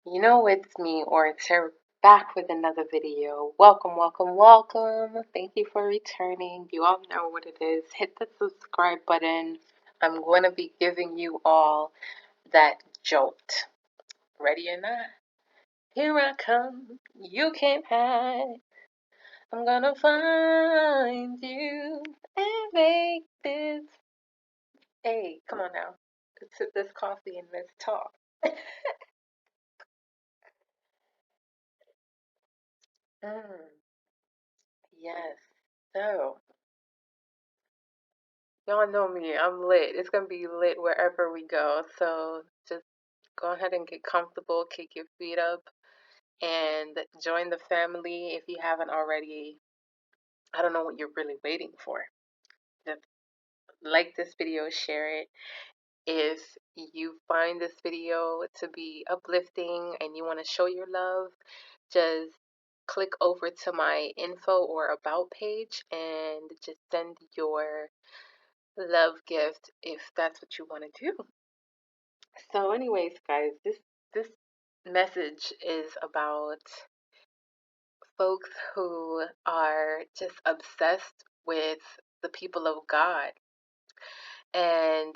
It's me, or it's her back with another video. Welcome, welcome, welcome. Thank you for returning. You all know what it is. Hit the subscribe button. I'm going to be giving you all that jolt. Ready or not? Here I come. You can't hide. I'm gonna find you and make this. Hey, come on now. Let's sip this coffee and let's talk. Mm, yes. So, y'all know me. I'm lit. It's gonna be lit wherever we go. So just go ahead and get comfortable, kick your feet up, and join the family if you haven't already. I don't know what you're really waiting for. Just like this video, share it. If you find this video to be uplifting and you want to show your love, just click over to my info or about page and just send your love gift if that's what you want to do. So, anyways, guys, this message is about folks who are just obsessed with the people of God, and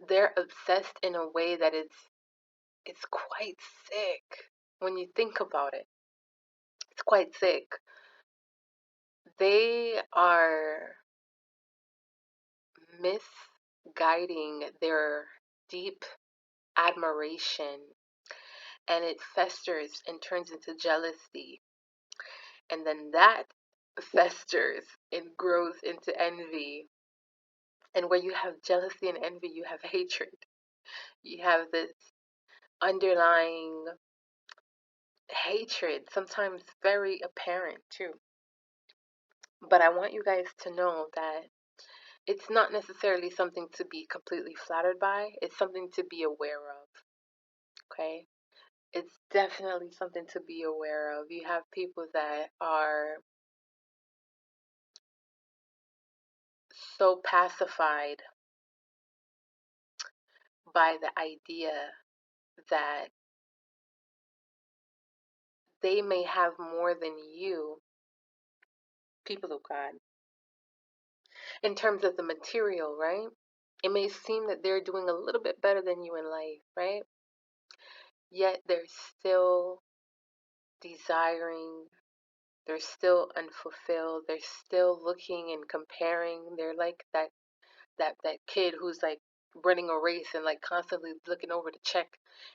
they're obsessed in a way that it's quite sick when you think about it. It's quite sick. They are misguiding their deep admiration, and it festers and turns into jealousy, and then that festers and grows into envy. And where you have jealousy and envy, you have hatred. You have this underlying hatred, sometimes very apparent too. But I want you guys to know that it's not necessarily something to be completely flattered by, it's something to be aware of. Okay? It's definitely something to be aware of. You have people that are so pacified by the idea that they may have more than you, people of God, in terms of the material, right? It may seem that they're doing a little bit better than you in life, right? Yet they're still desiring, they're still unfulfilled, they're still looking and comparing. They're like that kid who's like running a race and like constantly looking over to check,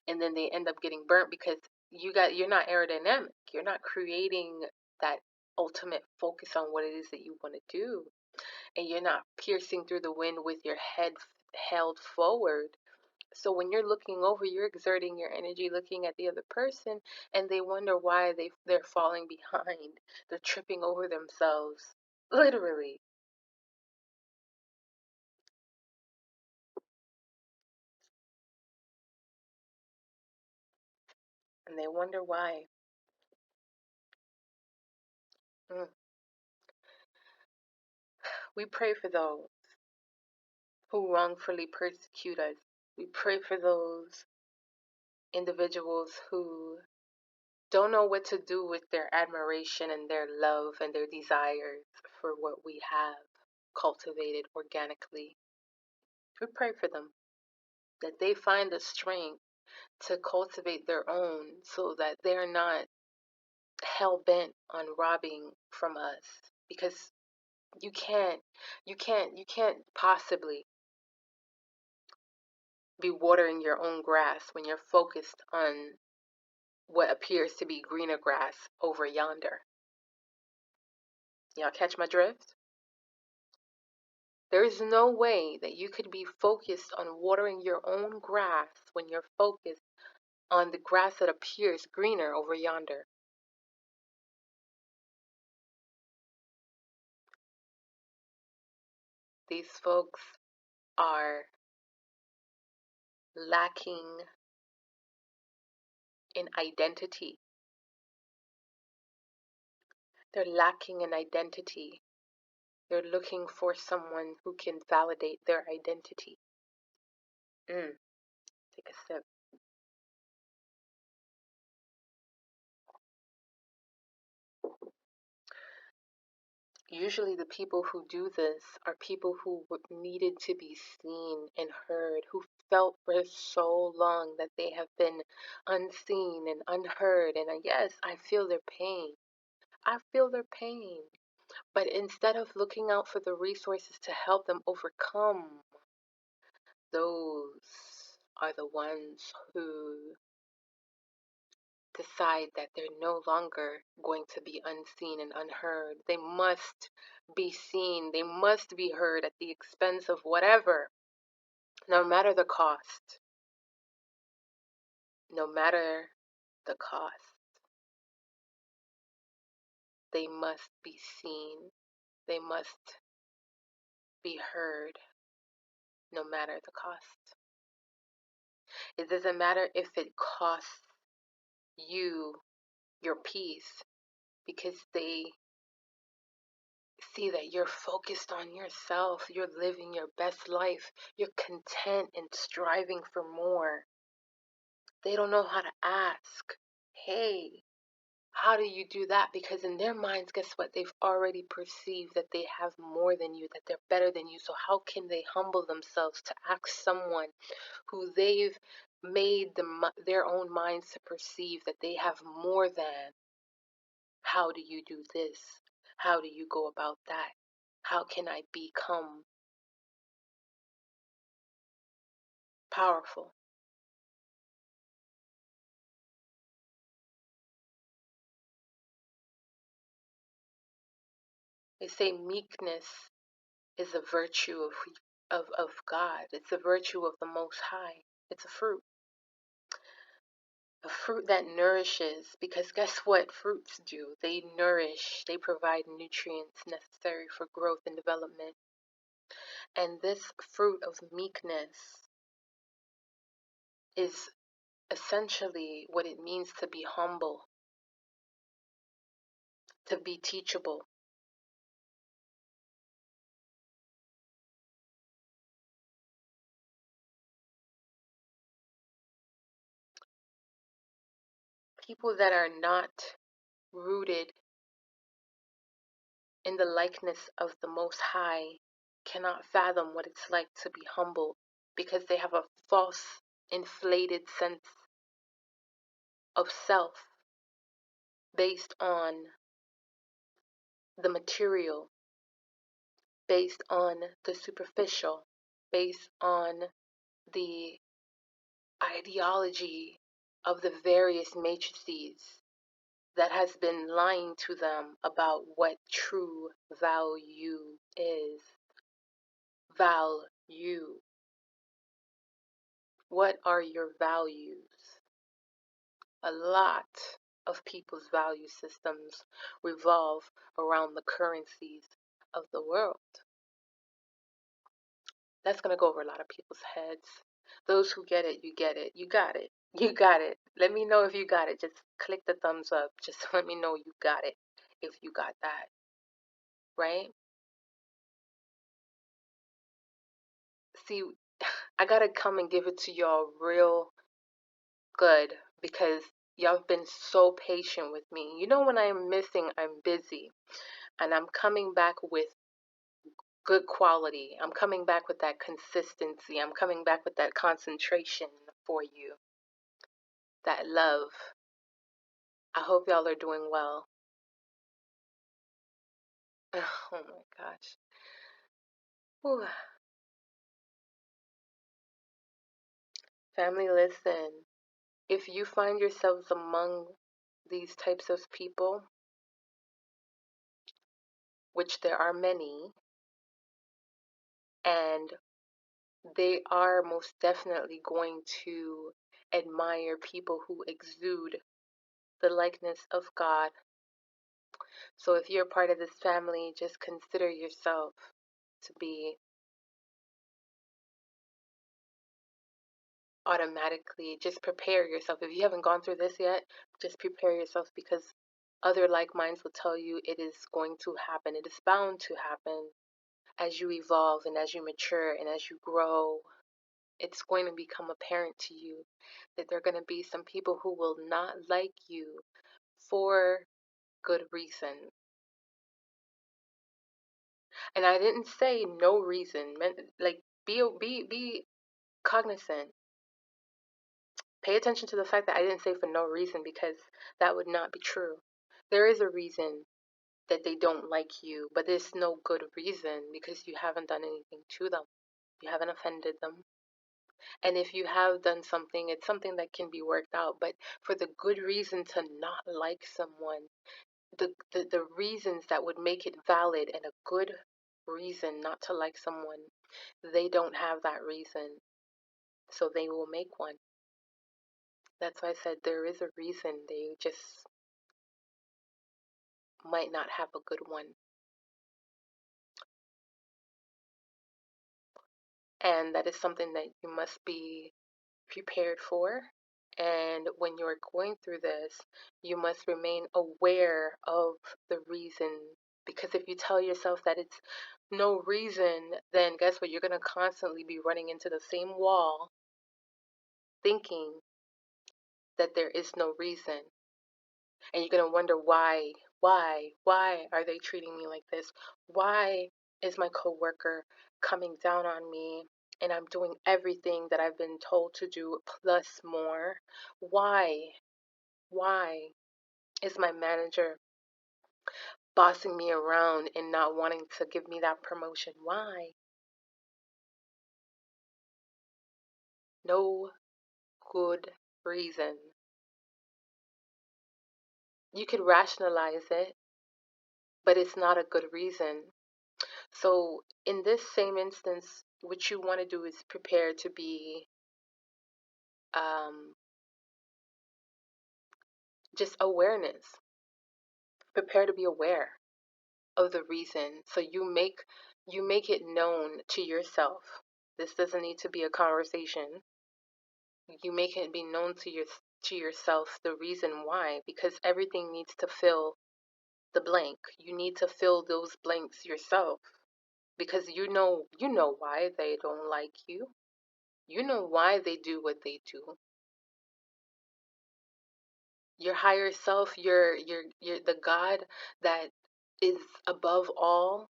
and then they end up getting burnt because you're not aerodynamic. You're not creating that ultimate focus on what it is that you want to do, and you're not piercing through the wind with your head held forward. So when you're looking over, you're exerting your energy looking at the other person, and they wonder why they're falling behind. They're tripping over themselves, literally. And they wonder why. Mm. We pray for those who wrongfully persecute us. We pray for those individuals who don't know what to do with their admiration and their love and their desires for what we have cultivated organically. We pray for them that they find the strength to cultivate their own so that they're not hell bent on robbing from us, because you can't possibly be watering your own grass when you're focused on what appears to be greener grass over yonder. Y'all catch my drift? There is no way that you could be focused on watering your own grass when you're focused on the grass that appears greener over yonder. These folks are lacking in identity. They're lacking in identity. They're looking for someone who can validate their identity. Take a sip. usually the people who do this are people who needed to be seen and heard, who felt for so long that they have been unseen and unheard. And yes, I feel their pain. I feel their pain. But instead of looking out for the resources to help them overcome, those are the ones who decide that they're no longer going to be unseen and unheard. They must be seen, they must be heard at the expense of whatever, no matter the cost. No matter the cost, they must be seen, they must be heard, no matter the cost. It doesn't matter if it costs you your peace, because they see that you're focused on yourself, you're living your best life, you're content and striving for more. They don't know how to ask, hey, how do you do that? Because in their minds, guess what? They've already perceived that they have more than you, that they're better than you. So how can they humble themselves to ask someone who they've made their own minds to perceive that they have more than? How do you do this? How do you go about that? How can I become powerful? They say meekness is a virtue of God. It's a virtue of the Most High. It's a fruit that nourishes, because guess what fruits do? They nourish, they provide nutrients necessary for growth and development. And this fruit of meekness is essentially what it means to be humble, to be teachable. People that are not rooted in the likeness of the Most High cannot fathom what it's like to be humble, because they have a false, inflated sense of self based on the material, based on the superficial, based on the ideology of the various matrices that has been lying to them about what true value is. Value. What are your values? A lot of people's value systems revolve around the currencies of the world. That's going to go over a lot of people's heads. Those who get it, you get it. You got it. You got it. Let me know if you got it. Just click the thumbs up. Just let me know you got it if you got that. Right? See, I got to come and give it to y'all real good, because y'all have been so patient with me. You know, when I'm missing, I'm busy. And I'm coming back with good quality. I'm coming back with that consistency. I'm coming back with that concentration for you, that love. I hope y'all are doing well. Oh my gosh. Whew. Family, listen. If you find yourselves among these types of people, which there are many, and they are most definitely going to admire people who exude the likeness of God. So if you're part of this family, just consider yourself to be automatically, just prepare yourself. If you haven't gone through this yet, just prepare yourself, because other like minds will tell you it is going to happen. It is bound to happen as you evolve and as you mature and as you grow. It's going to become apparent to you that there are going to be some people who will not like you for good reason. And I didn't say no reason. Like be cognizant. Pay attention to the fact that I didn't say for no reason, because that would not be true. There is a reason that they don't like you, but there's no good reason because you haven't done anything to them. You haven't offended them. And if you have done something, it's something that can be worked out. But for the good reason to not like someone, the reasons that would make it valid and a good reason not to like someone, they don't have that reason. So they will make one. That's why I said there is a reason. They just might not have a good one. And that is something that you must be prepared for. And when you're going through this, you must remain aware of the reason. Because if you tell yourself that it's no reason, then guess what? You're going to constantly be running into the same wall thinking that there is no reason. And you're going to wonder why are they treating me like this? Why is my coworker coming down on me and I'm doing everything that I've been told to do plus more? Why is my manager bossing me around and not wanting to give me that promotion? Why? No good reason. You could rationalize it, but it's not a good reason. So, in this same instance, what you want to do is prepare to be um, just awareness. Prepare to be aware of the reason. So you make it known to yourself. This doesn't need to be a conversation. You make it be known to yourself the reason why, because everything needs to fill the blank. You need to fill those blanks yourself, because you know why they don't like you. You know why they do what they do. Your higher self, your the God that is above all,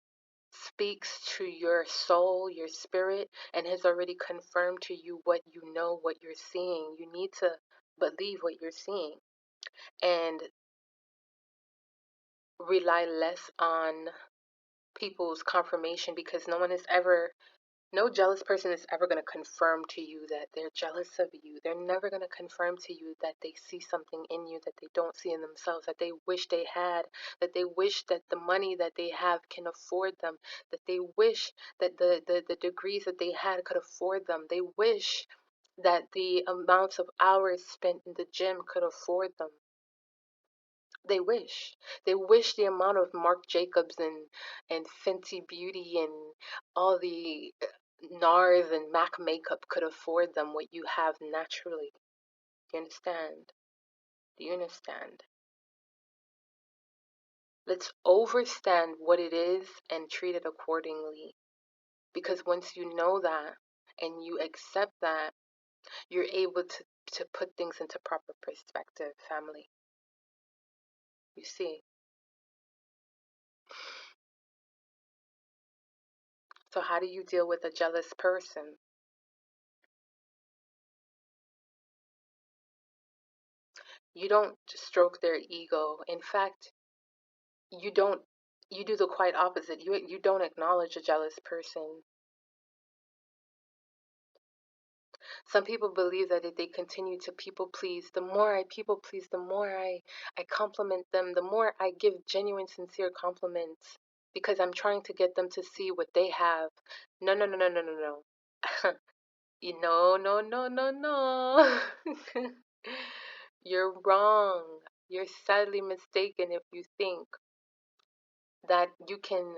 speaks to your soul, your spirit, and has already confirmed to you what you know, what you're seeing. You need to believe what you're seeing and rely less on people's confirmation, because no jealous person is ever going to confirm to you that they're jealous of you. They're never going to confirm to you that they see something in you that they don't see in themselves, that they wish they had, that they wish that the money that they have can afford them, that they wish that the degrees that they had could afford them. They wish that the amounts of hours spent in the gym could afford them. They wish. They wish the amount of Marc Jacobs and Fenty Beauty and all the NARS and MAC makeup could afford them what you have naturally. Do you understand? Do you understand? Let's overstand what it is and treat it accordingly. Because once you know that and you accept that, you're able to put things into proper perspective, family. You see? So how do you deal with a jealous person? You don't stroke their ego. In fact, you don't you do the quite opposite. You don't acknowledge a jealous person. Some people believe that if they continue to people please, the more I people please, the more I compliment them, the more I give genuine, sincere compliments, because I'm trying to get them to see what they have. No, no, no, no, no, no, no. No, no, no, no, no. You're wrong. You're sadly mistaken if you think that you can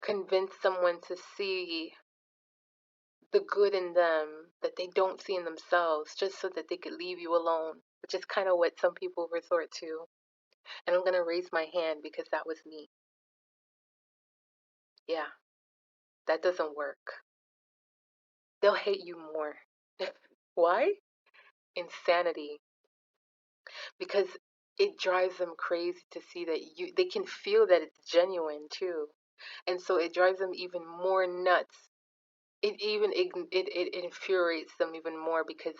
convince someone to see the good in them that they don't see in themselves just so that they could leave you alone, which is kind of what some people resort to. And I'm going to raise my hand because that was me. Yeah, that doesn't work. They'll hate you more. Why? Insanity. Because it drives them crazy to see that they can feel that it's genuine too. And so it drives them even more nuts. It infuriates them even more because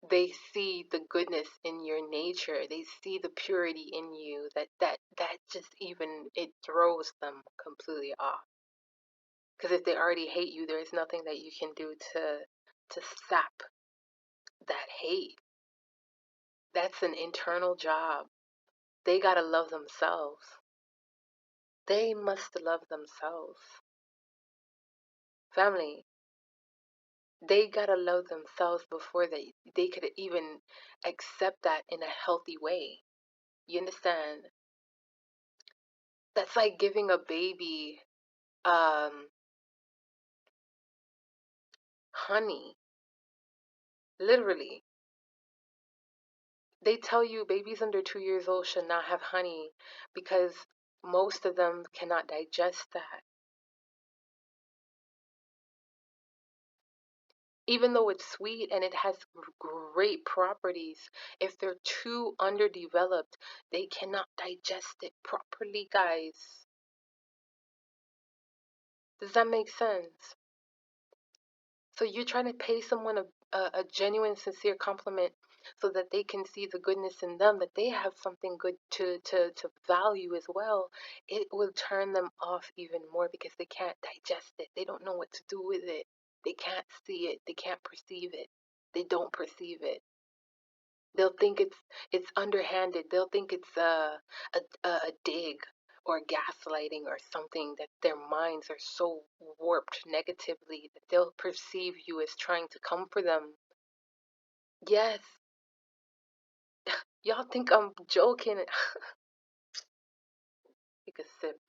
they see the goodness in your nature. They see the purity in you that just even it throws them completely off. Because if they already hate you, there is nothing that you can do to sap that hate. That's an internal job. They gotta love themselves. They must love themselves. Family, they gotta love themselves before they could even accept that in a healthy way. You understand? That's like giving a baby honey. Literally. They tell you babies under 2 years old should not have honey because most of them cannot digest that. Even though it's sweet and it has great properties, if they're too underdeveloped, they cannot digest it properly, guys. Does that make sense? So you're trying to pay someone a genuine, sincere compliment so that they can see the goodness in them, that they have something good to value as well. It will turn them off even more because they can't digest it. They don't know what to do with it. They can't see it. They can't perceive it. They don't perceive it. They'll think it's underhanded. They'll think it's a dig or gaslighting or something, that their minds are so warped negatively that they'll perceive you as trying to come for them. Yes, y'all think I'm joking. Take a sip.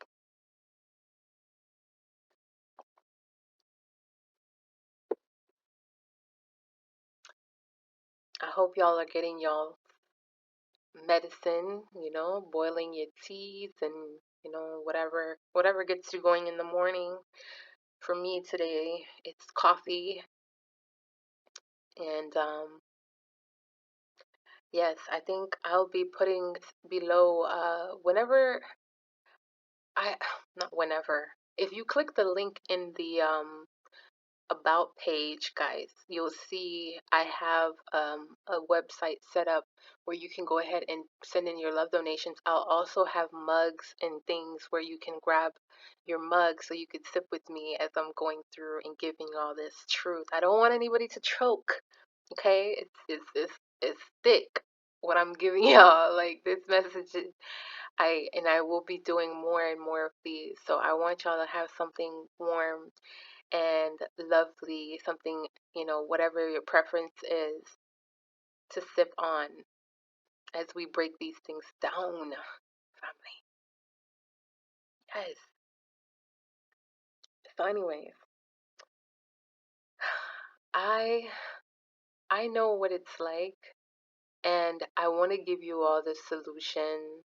I hope y'all are getting y'all medicine, boiling your teas and whatever gets you going in the morning. For me today, it's coffee and yes, I think I'll be putting below whenever I not whenever. If you click the link in the about page, guys, you'll see I have a website set up where you can go ahead and send in your love donations. I'll also have mugs and things where you can grab your mug so you could sip with me as I'm going through and giving all this truth. I don't want anybody to choke. Okay, it's thick what I'm giving y'all. Like this message, I will be doing more and more of these. So I want y'all to have something warm and lovely, something, whatever your preference is, to sip on as we break these things down, family. Yes. So, anyways, I I know what it's like, and I want to give you all the solution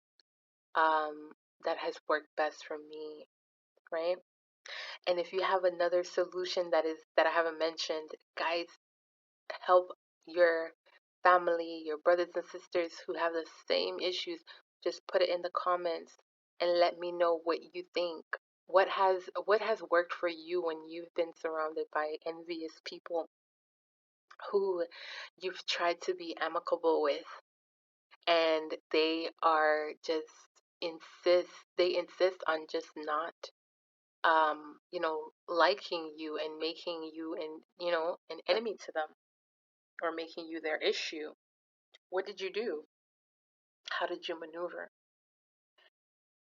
um, that has worked best for me, right? And if you have another solution that I haven't mentioned, guys, help your family, your brothers and sisters who have the same issues. Just put it in the comments and let me know what you think. What has worked for you when you've been surrounded by envious people who you've tried to be amicable with, and they insist on just not liking you and making you an enemy to them, or making you their issue. What did you do? How did you maneuver?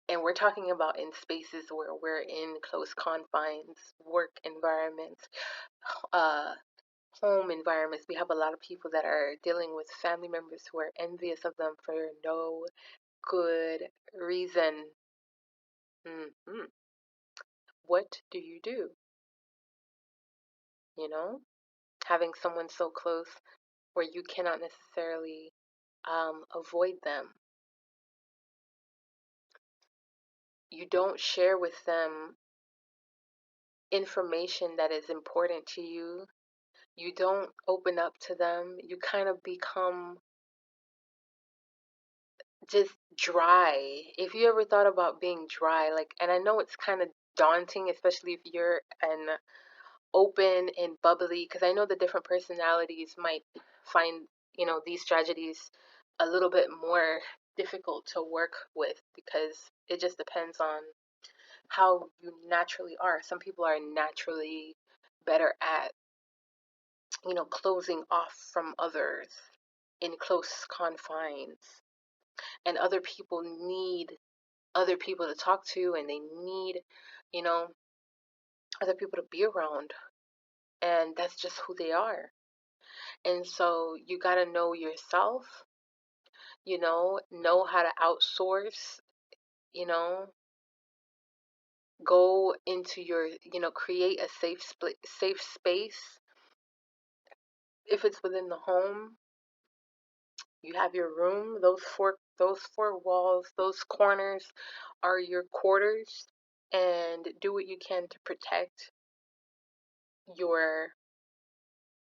And we're talking about in spaces where we're in close confines, work environments, uh, home environments. We have a lot of people that are dealing with family members who are envious of them for no good reason. Hmm. What do you do? You know, having someone so close where you cannot necessarily avoid them. You don't share with them information that is important to you. You don't open up to them. You kind of become just dry. If you ever thought about being dry, like, and I know it's kind of daunting, especially if you're an open and bubbly, because I know the different personalities might find, these tragedies a little bit more difficult to work with because it just depends on how you naturally are. Some people are naturally better at, closing off from others in close confines, and other people need other people to talk to, and they need, you know, other people to be around, and that's just who they are. And so you got to know yourself, know how to outsource, you know, go into your, create a safe space. If it's within the home, you have your room, those four walls, those corners are your quarters, and do what you can to protect your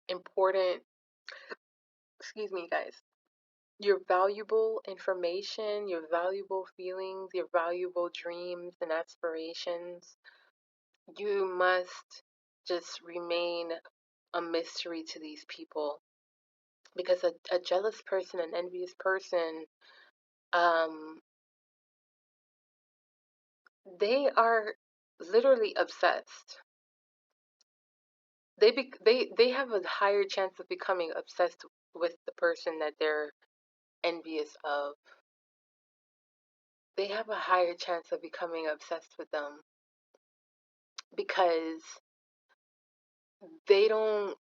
important, excuse me, guys, your valuable information, your valuable feelings, your valuable dreams and aspirations. You must just remain a mystery to these people, because a jealous person, an envious person, um, they are literally obsessed. They have a higher chance of becoming obsessed with the person that they're envious of. They have a higher chance of becoming obsessed with them because they don't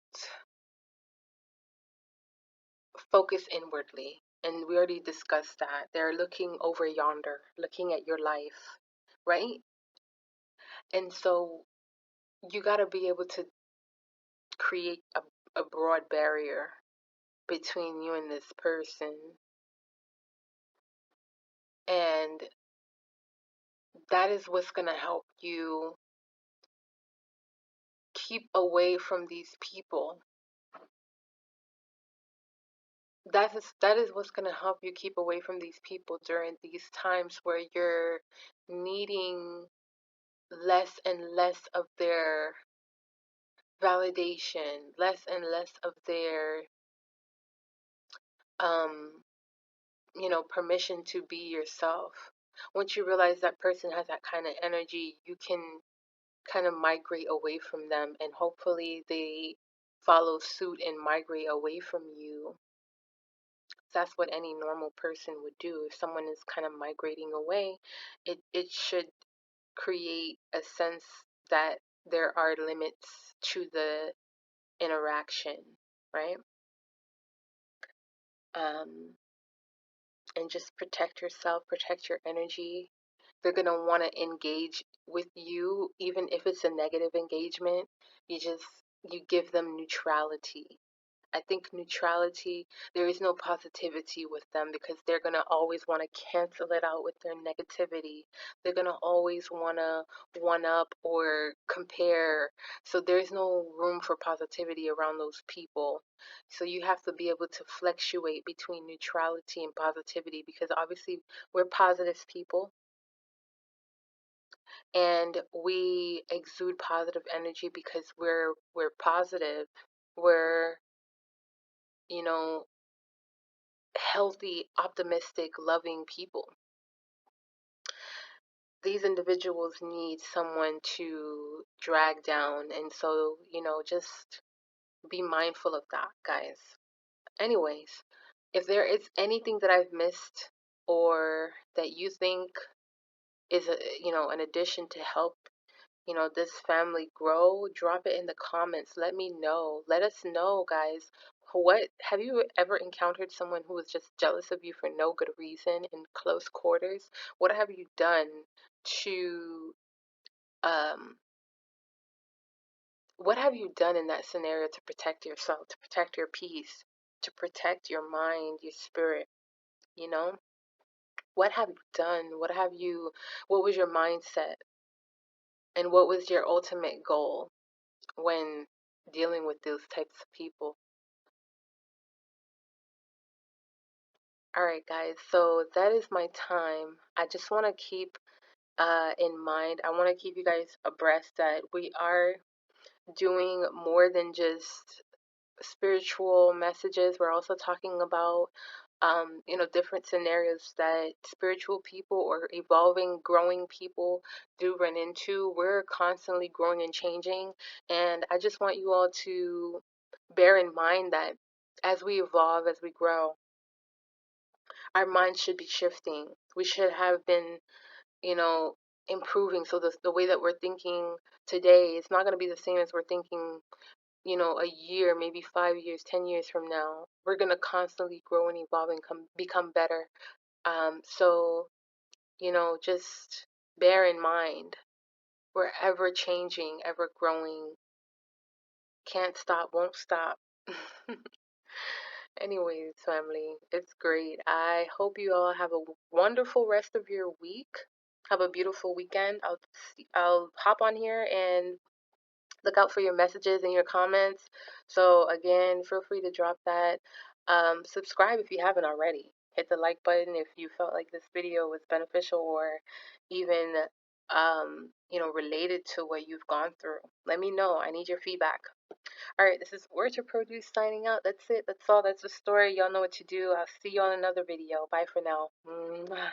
focus inwardly. And we already discussed that. They're looking over yonder, looking at your life, right? And so you got to be able to create a broad barrier between you and this person. And that is what's going to help you keep away from these people. That is what's going to help you keep away from these people during these times where you're needing less and less of their validation, less and less of their um, permission to be yourself. Once you realize that person has that kind of energy, you can kind of migrate away from them, and hopefully they follow suit and migrate away from you. That's what any normal person would do. If someone is kind of migrating away, it should create a sense that there are limits to the interaction, right? Um, and just protect yourself, protect your energy. They're going to want to engage with you, even if it's a negative engagement. You give them neutrality. I think neutrality, there is no positivity with them because they're going to always want to cancel it out with their negativity. They're going to always want to one up or compare. So there's no room for positivity around those people. So you have to be able to fluctuate between neutrality and positivity, because obviously we're positive people and we exude positive energy because we're positive. We're, you know, healthy, optimistic, loving people. These individuals need someone to drag down, and so, just be mindful of that, guys. Anyways, if there is anything that I've missed or that you think is an addition to help this family grow, drop it in the comments. Let me know. Let us know, guys. What have you ever encountered someone who was just jealous of you for no good reason in close quarters? What have you done to um what have you done in that scenario to protect yourself, to protect your peace, to protect your mind, your spirit, you know? What have you done? What was your mindset? And what was your ultimate goal when dealing with those types of people? All right, guys. So that is my time. I just want to keep in mind, I want to keep you guys abreast that we are doing more than just spiritual messages. We're also talking about, different scenarios that spiritual people or evolving, growing people do run into. We're constantly growing and changing. And I just want you all to bear in mind that as we evolve, as we grow, our minds should be shifting. We should have been, you know, improving. So the way that we're thinking today is not going to be the same as we're thinking, a year, maybe 5 years, 10 years from now. We're going to constantly grow and evolve and become better. So, just bear in mind, we're ever changing, ever growing. Can't stop, won't stop. Anyways, family, it's great. I hope you all have a wonderful rest of your week. Have a beautiful weekend. I'll hop on here and look out for your messages and your comments. So again, feel free to drop that. Subscribe if you haven't already. Hit the like button if you felt like this video was beneficial or even related to what you've gone through. Let me know. I need your feedback. All right, this is Word to Produce signing out. That's it. That's all. That's the story. Y'all know what to do. I'll see you on another video. Bye for now. Mwah.